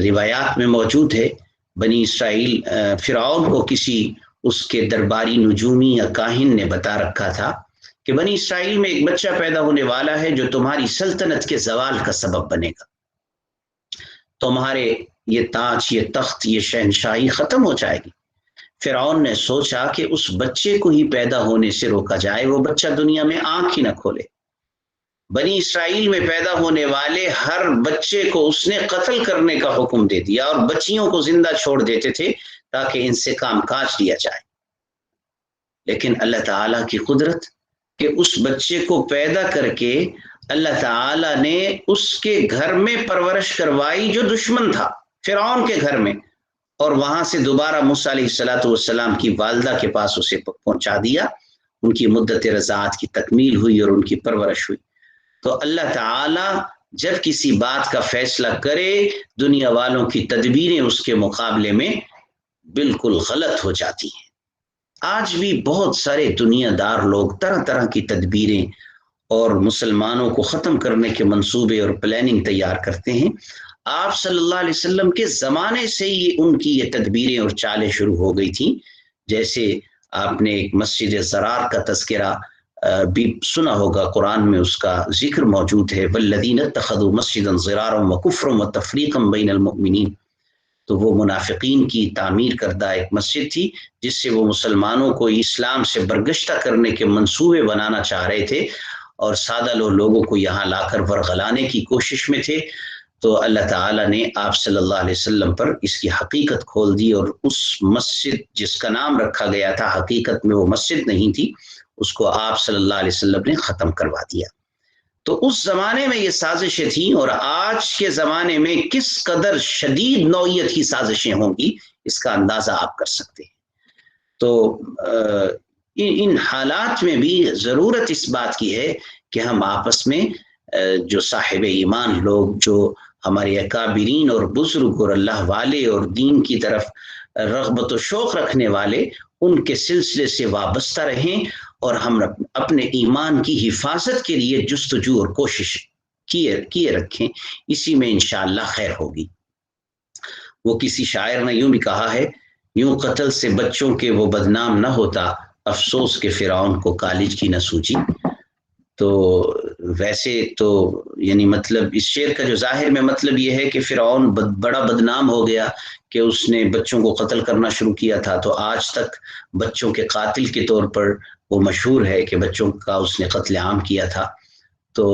روایات میں موجود ہے، بنی اسرائیل فرعون کو کسی اس کے درباری نجومی یا کاہن نے بتا رکھا تھا کہ بنی اسرائیل میں ایک بچہ پیدا ہونے والا ہے جو تمہاری سلطنت کے زوال کا سبب بنے گا، تمہارے یہ تاج، یہ تخت، یہ شہنشاہی ختم ہو جائے گی۔ فرعون نے سوچا کہ اس بچے کو ہی پیدا ہونے سے روکا جائے، وہ بچہ دنیا میں آنکھ ہی نہ کھولے۔ بنی اسرائیل میں پیدا ہونے والے ہر بچے کو اس نے قتل کرنے کا حکم دے دیا، اور بچیوں کو زندہ چھوڑ دیتے تھے تاکہ ان سے کام کاج لیا جائے۔ لیکن اللہ تعالیٰ کی قدرت کہ اس بچے کو پیدا کر کے اللہ تعالیٰ نے اس کے گھر میں پرورش کروائی جو دشمن تھا، فرعون کے گھر میں، اور وہاں سے دوبارہ موسیٰ علیہ السلام کی والدہ کے پاس اسے پہنچا دیا۔ ان کی مدت رضاعت کی تکمیل ہوئی اور ان کی پرورش ہوئی۔ تو اللہ تعالیٰ جب کسی بات کا فیصلہ کرے، دنیا والوں کی تدبیریں اس کے مقابلے میں بالکل غلط ہو جاتی ہیں۔ آج بھی بہت سارے دنیا دار لوگ طرح طرح کی تدبیریں اور مسلمانوں کو ختم کرنے کے منصوبے اور پلاننگ تیار کرتے ہیں۔ آپ صلی اللہ علیہ وسلم کے زمانے سے ہی ان کی یہ تدبیریں اور چالیں شروع ہو گئی تھیں۔ جیسے آپ نے ایک مسجد زرار کا تذکرہ بھی سنا ہوگا، قرآن میں اس کا ذکر موجود ہے، والذین اتخذوا مسجدا ضرارا وکفرا وتفریقا بین المؤمنین۔ تو وہ منافقین کی تعمیر کردہ ایک مسجد تھی جس سے وہ مسلمانوں کو اسلام سے برگشتہ کرنے کے منصوبے بنانا چاہ رہے تھے، اور سادہ لوگوں کو یہاں لا کر ورغلانے کی کوشش میں تھے۔ تو اللہ تعالیٰ نے آپ صلی اللہ علیہ وسلم پر اس کی حقیقت کھول دی، اور اس مسجد جس کا نام رکھا گیا تھا، حقیقت میں وہ مسجد نہیں تھی، اس کو آپ صلی اللہ علیہ وسلم نے ختم کروا دیا۔ تو اس زمانے میں یہ سازشیں تھیں، اور آج کے زمانے میں کس قدر شدید نوعیت کی سازشیں ہوں گی اس کا اندازہ آپ کر سکتے ہیں۔ تو ان حالات میں بھی ضرورت اس بات کی ہے کہ ہم آپس میں جو صاحب ایمان لوگ، جو ہمارے اکابرین اور بزرگ اور اللہ والے اور دین کی طرف رغبت و شوق رکھنے والے، ان کے سلسلے سے وابستہ رہیں، اور ہم اپنے ایمان کی حفاظت کے لیے جستجو اور کوشش کیے رکھیں۔ اسی میں انشاءاللہ خیر ہوگی۔ وہ کسی شاعر نے یوں بھی کہا ہے، یوں قتل سے بچوں کے وہ بدنام نہ ہوتا، افسوس کہ فرعون کو کالج کی نہ سوچی۔ تو ویسے تو یعنی مطلب اس شعر کا جو ظاہر میں مطلب یہ ہے کہ فرعون بڑا بدنام ہو گیا کہ اس نے بچوں کو قتل کرنا شروع کیا تھا، تو آج تک بچوں کے قاتل کے طور پر وہ مشہور ہے کہ بچوں کا اس نے قتل عام کیا تھا۔ تو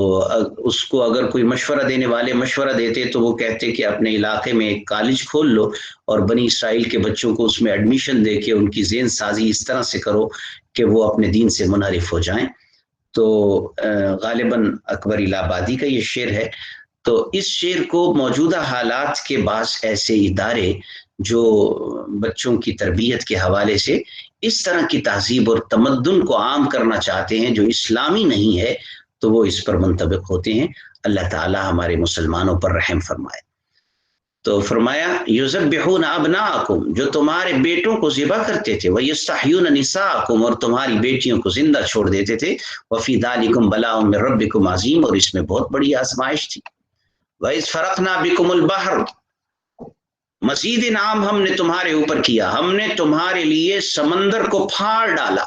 اس کو اگر کوئی مشورہ دینے والے مشورہ دیتے تو وہ کہتے کہ اپنے علاقے میں ایک کالج کھول لو اور بنی اسرائیل کے بچوں کو اس میں ایڈمیشن دے کے ان کی ذہن سازی اس طرح سے کرو کہ وہ اپنے دین سے منحرف ہو جائیں۔ تو غالباً اکبر الہ آبادی کا یہ شعر ہے۔ تو اس شعر کو موجودہ حالات کے بعض ایسے ادارے جو بچوں کی تربیت کے حوالے سے اس طرح کی تہذیب اور تمدن کو عام کرنا چاہتے ہیں جو اسلامی نہیں ہے، تو وہ اس پر منطبق ہوتے ہیں۔ اللہ تعالی ہمارے مسلمانوں پر رحم فرمائے۔ تو فرمایا یذبحون ابناءکم، جو تمہارے بیٹوں کو ذبح کرتے تھے، ویستحیون نساءکم، اور تمہاری بیٹیوں کو زندہ چھوڑ دیتے تھے، وفی ذالکم بلاء من ربکم عظیم، اور اس میں بہت بڑی آزمائش تھی۔ وَإِذْ فَرَقْنَا بِكُمُ الْبَحْرَ، مزید انعام ہم نے تمہارے اوپر کیا، ہم نے تمہارے لیے سمندر کو پھاڑ ڈالا۔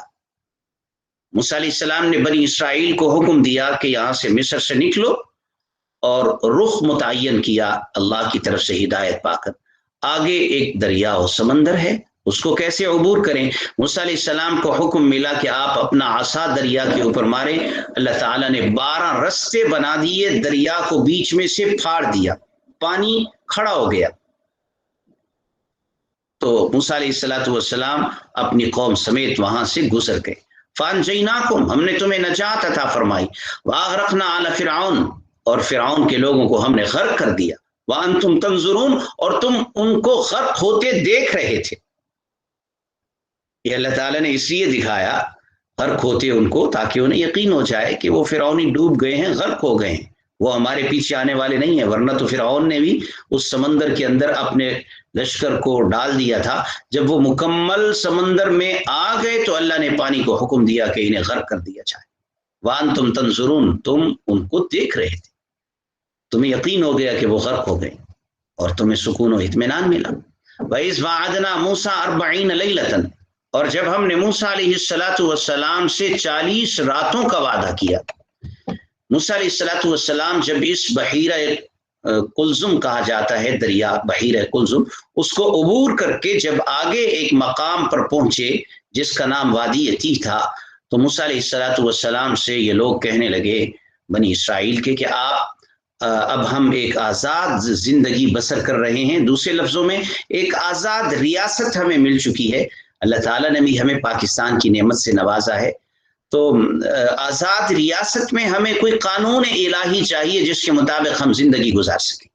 موسیٰ علیہ السلام نے بنی اسرائیل کو حکم دیا کہ یہاں سے مصر سے نکلو، اور رخ متعین کیا اللہ کی طرف سے ہدایت پا کر۔ آگے ایک دریا و سمندر ہے، اس کو کیسے عبور کریں؟ موسیٰ علیہ السلام کو حکم ملا کہ آپ اپنا عصا دریا کے اوپر ماریں۔ اللہ تعالیٰ نے 12 رستے بنا دیے، دریا کو بیچ میں سے پھاڑ دیا، پانی کھڑا ہو گیا۔ تو موسیٰ علیہ السلام اپنی قوم سمیت وہاں سے گزر گئے۔ فَأَنْجَيْنَاكُمْ، ہم نے تمہیں نجات عطا فرمائی۔ وَأَغْرَقْنَا آلَ فِرْعَوْنَ، اور فرعون کے لوگوں کو ہم نے غرق کر دیا۔ وَأَنْتُمْ تَنْظُرُونَ، اور تم ان کو غرق ہوتے دیکھ رہے تھے۔ یہ اللہ تعالیٰ نے اس لیے دکھایا غرق ہوتے ان کو، تاکہ انہیں یقین ہو جائے کہ وہ فرعونی ڈوب گئے ہیں، غرق ہو گئے ہیں، وہ ہمارے پیچھے آنے والے نہیں ہیں۔ ورنہ تو فرعون نے بھی اس سمندر کے اندر اپنے لشکر کو ڈال دیا تھا۔ جب وہ مکمل سمندر میں آ گئے تو اللہ نے پانی کو حکم دیا کہ انہیں غرق کر دیا جائے۔ وَأَنْتُمْ تَنْظُرُونَ، تم ان کو دیکھ رہے تھے، تمہیں یقین ہو گیا کہ وہ غرق ہو گئے اور تمہیں سکون و اطمینان ملا۔ وَإِذْ وَعَدْنَا مُوسَىٰ 40 لَيْلَةً، اور جب ہم نے موسیٰ علیہ السلام سے 40 راتوں کا وعدہ کیا۔ موسیٰ علیہ السلام جب اس بحیرہ کلزم کہا جاتا ہے، دریا بحیرہ کلزم، اس کو عبور کر کے جب آگے ایک مقام پر پہنچے جس کا نام وادی تیہ تھا، تو موسیٰ علیہ السلام سے یہ لوگ کہنے لگے بنی اسرائیل کے کہ آپ اب ہم ایک آزاد زندگی بسر کر رہے ہیں، دوسرے لفظوں میں ایک آزاد ریاست ہمیں مل چکی ہے، اللہ تعالیٰ نے بھی ہمیں پاکستان کی نعمت سے نوازا ہے، تو آزاد ریاست میں ہمیں کوئی قانون الہی چاہیے جس کے مطابق ہم زندگی گزار سکیں۔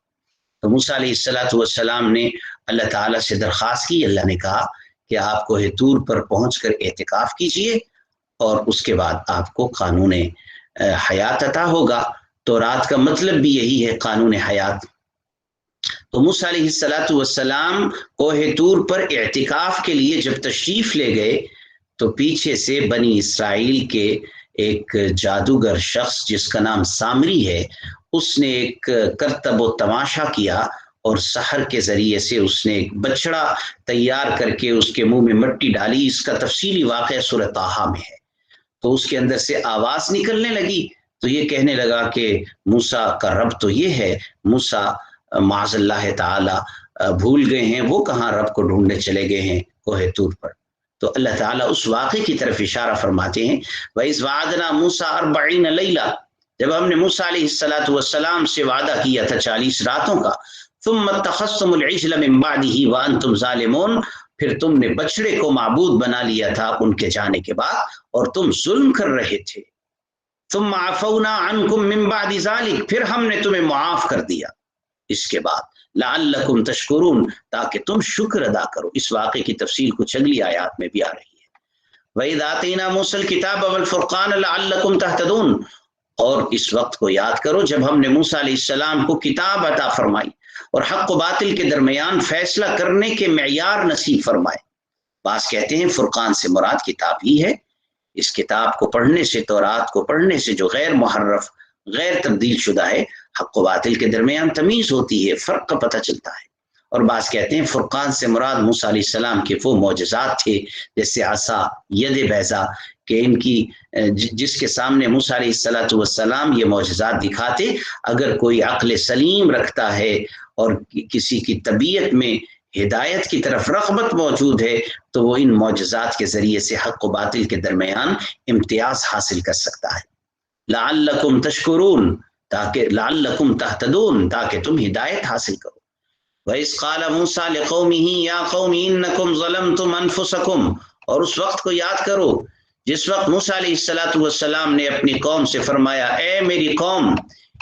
تو موسیٰ علیہ السلام نے اللہ تعالیٰ سے درخواست کی، اللہ نے کہا کہ آپ کوہ طور پر پہنچ کر اعتکاف کیجئے اور اس کے بعد آپ کو قانون حیات عطا ہوگا۔ تورات کا مطلب بھی یہی ہے، قانون حیات۔ تو موسیٰ علیہ السلام کوہ طور پر اعتکاف کے لیے جب تشریف لے گئے تو پیچھے سے بنی اسرائیل کے ایک جادوگر شخص جس کا نام سامری ہے، اس نے ایک کرتب و تماشا کیا اور سحر کے ذریعے سے اس نے ایک بچڑا تیار کر کے اس کے منہ میں مٹی ڈالی۔ اس کا تفصیلی واقعہ سورہ طٰہٰ میں ہے۔ تو اس کے اندر سے آواز نکلنے لگی، تو یہ کہنے لگا کہ موسیٰ کا رب تو یہ ہے، موسیٰ معاذ اللہ تعالی بھول گئے ہیں، وہ کہاں رب کو ڈھونڈنے چلے گئے ہیں کوہ طور پر۔ تو اللہ تعالیٰ اس واقعے کی طرف اشارہ فرماتے ہیں، وَإِذْ وَعَدْنَا مُوسَىٰ 40 لَيْلَةً، جب ہم نے موسیٰ علیہ السلام سے وعدہ کیا تھا 40 راتوں کا، ثُمَّ اتَّخَذْتُمُ الْعِجْلَ مِن بَعْدِهِ وَأَنْتُمْ ظَالِمُونَ، پھر تم نے بچڑے کو معبود بنا لیا تھا ان کے جانے کے بعد اور تم ظلم کر رہے تھے۔ ثُمَّ عَفَوْنَا عَنْكُم مِّن بَعْدِ ذَلِكَ، پھر ہم نے تمہیں معاف کر دیا اس کے بعد، لَعَلَّكُمْ تَشْكُرُونَ، تاکہ تم شکر ادا کرو۔ اس واقعے کی تفصیل کچھ اگلی آیات میں بھی آ رہی ہے۔ وَإِذْ آتَيْنَا مُوسَى الْكِتَابَ وَالْفُرْقَانَ لَعَلَّكُمْ تَهْتَدُونَ، اور اس وقت کو یاد کرو جب ہم نے موسیٰ علیہ السلام کو کتاب عطا فرمائی اور حق و باطل کے درمیان فیصلہ کرنے کے معیار نصیب فرمائے۔ بعض کہتے ہیں فرقان سے مراد کتاب ہی ہے، اس کتاب کو پڑھنے سے، تورات کو پڑھنے سے جو غیر محرف، غیر تبدیل شدہ ہے، حق و باطل کے درمیان تمیز ہوتی ہے، فرق کا پتہ چلتا ہے۔ اور بعض کہتے ہیں فرقان سے مراد موسیٰ علیہ السلام کے وہ معجزات تھے، جیسے عصا، ید بیضا، کہ ان کی جس کے سامنے موسیٰ علیہ السلام یہ معجزات دکھاتے، اگر کوئی عقل سلیم رکھتا ہے اور کسی کی طبیعت میں ہدایت کی طرف رغبت موجود ہے تو وہ ان معجزات کے ذریعے سے حق و باطل کے درمیان امتیاز حاصل کر سکتا ہے۔ لعلکم تشکرون، تاکہ لعلکم تہتدون، تاکہ تم ہدایت حاصل کرو۔ وَإِذْ قَالَ مُوسَىٰ لِقَوْمِهِ يَا قَوْمِ إِنَّكُمْ ظَلَمْتُمْ أَنفُسَكُمْ، اور اس وقت کو یاد کرو جس وقت موسیٰ علیہ السلام نے اپنی قوم سے فرمایا، اے میری قوم،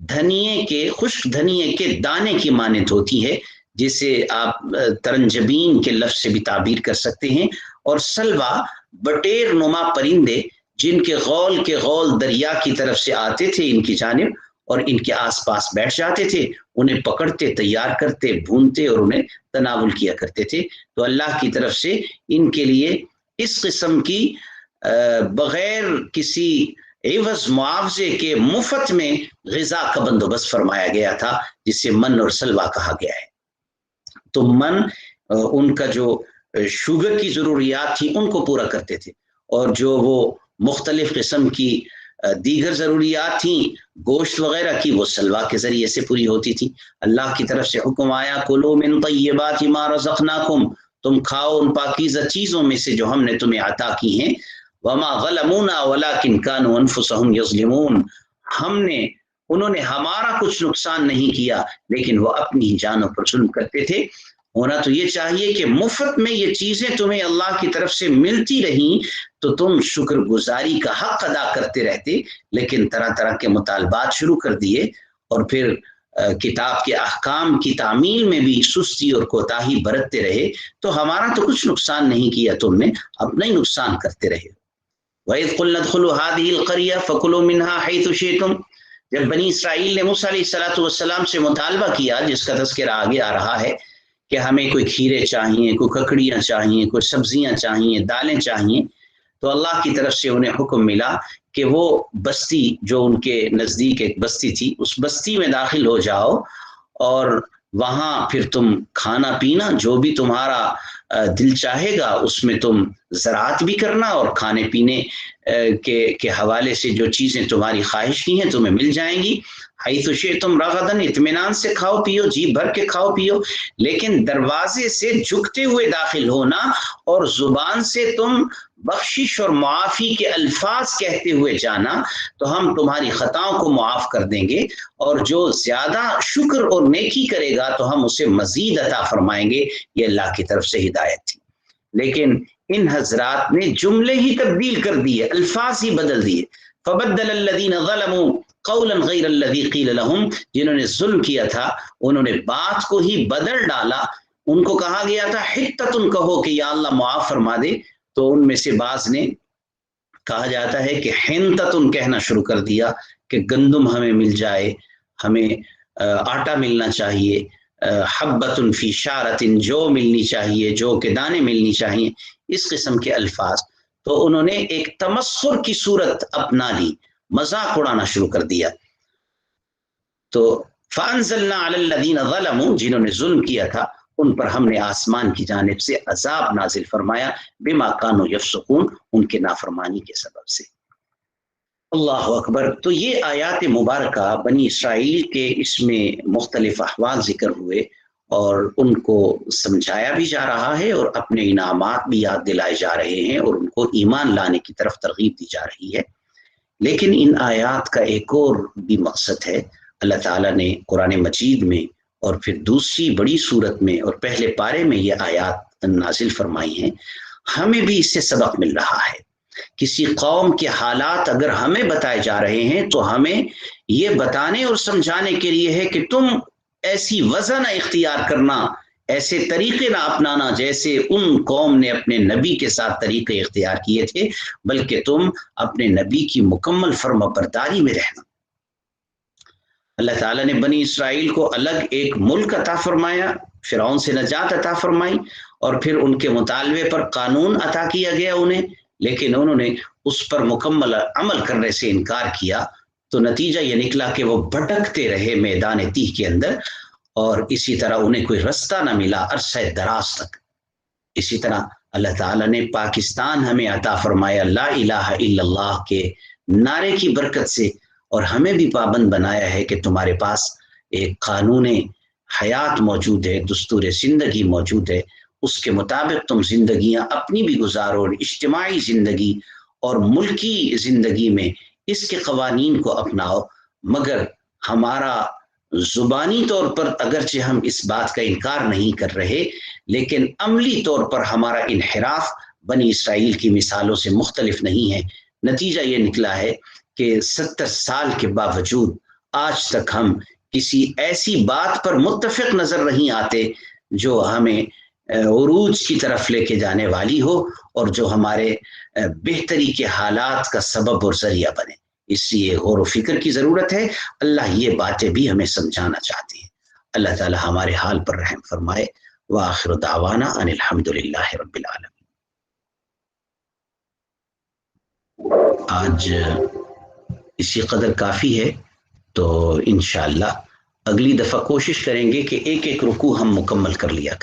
دھنیے کے، خشک دھنیے کے دانے کی مانند ہوتی ہے، جسے آپ ترنجبین کے لفظ سے بھی تعبیر کر سکتے ہیں۔ اور سلوا بٹیر نما پرندے جن کے غول دریا کی طرف سے آتے تھے ان کی جانب اور ان کے آس پاس بیٹھ جاتے تھے، انہیں پکڑتے، تیار کرتے، بھونتے اور انہیں تناول کیا کرتے تھے۔ تو اللہ کی طرف سے ان کے لیے اس قسم کی بغیر کسی عوض معاوضے کے مفت میں غذا کا بندوبست فرمایا گیا تھا، جسے من اور سلوا کہا گیا ہے۔ تو من ان کا جو شوگر کی ضروریات تھی ان کو پورا کرتے تھے، اور جو وہ مختلف قسم کی دیگر ضروریات تھیں گوشت وغیرہ کی، وہ سلوا کے ذریعے سے پوری ہوتی تھی۔ اللہ کی طرف سے حکم آیا کلوا من طیبات ما رزقناکم، تم کھاؤ ان پاکیزہ چیزوں میں سے جو ہم نے تمہیں عطا کی ہیں۔ وما ظلمونا ولکن كانوا انفسهم یظلمون، انہوں نے ہمارا کچھ نقصان نہیں کیا لیکن وہ اپنی جانوں پر ظلم کرتے تھے۔ ہونا تو یہ چاہیے کہ مفت میں یہ چیزیں تمہیں اللہ کی طرف سے ملتی رہیں تو تم شکر گزاری کا حق ادا کرتے رہتے، لیکن طرح طرح کے مطالبات شروع کر دیے، اور پھر کتاب کے احکام کی تعمیل میں بھی سستی اور کوتاہی برتتے رہے، تو ہمارا تو کچھ نقصان نہیں کیا، تم نے اپنا ہی نقصان کرتے رہے۔ وَإِذْ قُلْنَا ادْخُلُوا هَٰذِهِ الْقَرْيَةَ فَكُلُوا مِنْهَا حَيْثُ شِئْتُمْ، جب بنی اسرائیل نے موسیٰ علیہ السلام سے مطالبہ کیا، جس کا تذکرہ آگے آ رہا ہے کہ ہمیں کوئی کھیرے چاہیے، کوئی ککڑیاں چاہیے، کوئی سبزیاں چاہیے، دالیں چاہیے، تو اللہ کی طرف سے انہیں حکم ملا کہ وہ بستی جو ان کے نزدیک ایک بستی تھی، اس بستی میں داخل ہو جاؤ، اور وہاں پھر تم کھانا پینا جو بھی تمہارا دل چاہے گا اس میں تم زراعت بھی کرنا، اور کھانے پینے کے حوالے سے جو چیزیں تمہاری خواہش کی ہیں تمہیں مل جائیں گی۔ حیث شئتم رغداً، اطمینان سے کھاؤ پیو، جی بھر کے کھاؤ پیو، لیکن دروازے سے جھکتے ہوئے داخل ہونا اور زبان سے تم بخشش اور معافی کے الفاظ کہتے ہوئے جانا تو ہم تمہاری خطاؤں کو معاف کر دیں گے، اور جو زیادہ شکر اور نیکی کرے گا تو ہم اسے مزید عطا فرمائیں گے۔ یہ اللہ کی طرف سے ہدایت تھی، لیکن ان حضرات نے جملے ہی تبدیل کر دیے، الفاظ ہی بدل دیے۔ فبدل الذین ظلموا قولا غیر الذی قیل لهم، جنہوں نے ظلم کیا تھا انہوں نے بات کو ہی بدل ڈالا۔ ان کو کہا گیا تھا حتۃ، کہو کہ یا اللہ معاف فرما دے، تو ان میں سے بعض نے کہا جاتا ہے کہ حنتۃ کہنا شروع کر دیا کہ گندم ہمیں مل جائے، ہمیں آٹا ملنا چاہیے، حبۃ فی شعرۃ، جو ملنی چاہیے، جو کے دانے ملنی چاہیے، اس قسم کے الفاظ۔ تو انہوں نے ایک تمسخر کی صورت اپنا لی، مذاق اڑانا شروع کر دیا۔ تو فانزلنا علی الذین ظلموا، جنہوں نے ظلم کیا تھا ان پر ہم نے آسمان کی جانب سے عذاب نازل فرمایا، بما کانوا یفسقون، ان کے نافرمانی کے سبب سے۔ اللہ اکبر۔ تو یہ آیات مبارکہ بنی اسرائیل کے اس میں مختلف احوال ذکر ہوئے اور ان کو سمجھایا بھی جا رہا ہے اور اپنے انعامات بھی یاد دلائے جا رہے ہیں اور ان کو ایمان لانے کی طرف ترغیب دی جا رہی ہے۔ لیکن ان آیات کا ایک اور بھی مقصد ہے، اللہ تعالیٰ نے قرآن مجید میں اور پھر دوسری بڑی صورت میں اور پہلے پارے میں یہ آیات نازل فرمائی ہیں، ہمیں بھی اس سے سبق مل رہا ہے۔ کسی قوم کے حالات اگر ہمیں بتائے جا رہے ہیں تو ہمیں یہ بتانے اور سمجھانے کے لیے ہے کہ تم ایسی وجہ نہ اختیار کرنا، ایسے طریقے نہ اپنانا جیسے ان قوم نے اپنے نبی کے ساتھ طریقے اختیار کیے تھے، بلکہ تم اپنے نبی کی مکمل فرما برداری میں رہنا۔ اللہ تعالیٰ نے بنی اسرائیل کو الگ ایک ملک عطا فرمایا، فرعون سے نجات عطا فرمائی، اور پھر ان کے مطالبے پر قانون عطا کیا گیا انہیں، لیکن انہوں نے اس پر مکمل عمل کرنے سے انکار کیا، تو نتیجہ یہ نکلا کہ وہ بھٹکتے رہے میدان تیہ کے اندر، اور اسی طرح انہیں کوئی رستہ نہ ملا عرصہ دراز تک۔ اسی طرح اللہ تعالیٰ نے پاکستان ہمیں عطا فرمایا لا الہ الا اللہ کے نعرے کی برکت سے، اور ہمیں بھی پابند بنایا ہے کہ تمہارے پاس ایک قانون حیات موجود ہے، دستور زندگی موجود ہے، اس کے مطابق تم زندگیاں اپنی بھی گزارو، اور اجتماعی زندگی اور ملکی زندگی میں اس کے قوانین کو اپناؤ۔ مگر ہمارا زبانی طور پر اگرچہ ہم اس بات کا انکار نہیں کر رہے، لیکن عملی طور پر ہمارا انحراف بنی اسرائیل کی مثالوں سے مختلف نہیں ہے۔ نتیجہ یہ نکلا ہے کہ 70 سال کے باوجود آج تک ہم کسی ایسی بات پر متفق نظر نہیں آتے جو ہمیں عروج کی طرف لے کے جانے والی ہو اور جو ہمارے بہتری کے حالات کا سبب اور ذریعہ بنے. اس لیے غور و فکر کی ضرورت ہے. اللہ یہ باتیں بھی ہمیں سمجھانا چاہتی ہیں. اللہ تعالی ہمارے حال پر رحم فرمائے. وآخر دعوانا ان الحمد للہ رب العالمین. آج اسی قدر کافی ہے. تو انشاءاللہ اگلی دفعہ کوشش کریں گے کہ ایک ایک رکوع ہم مکمل کر لیا کریں.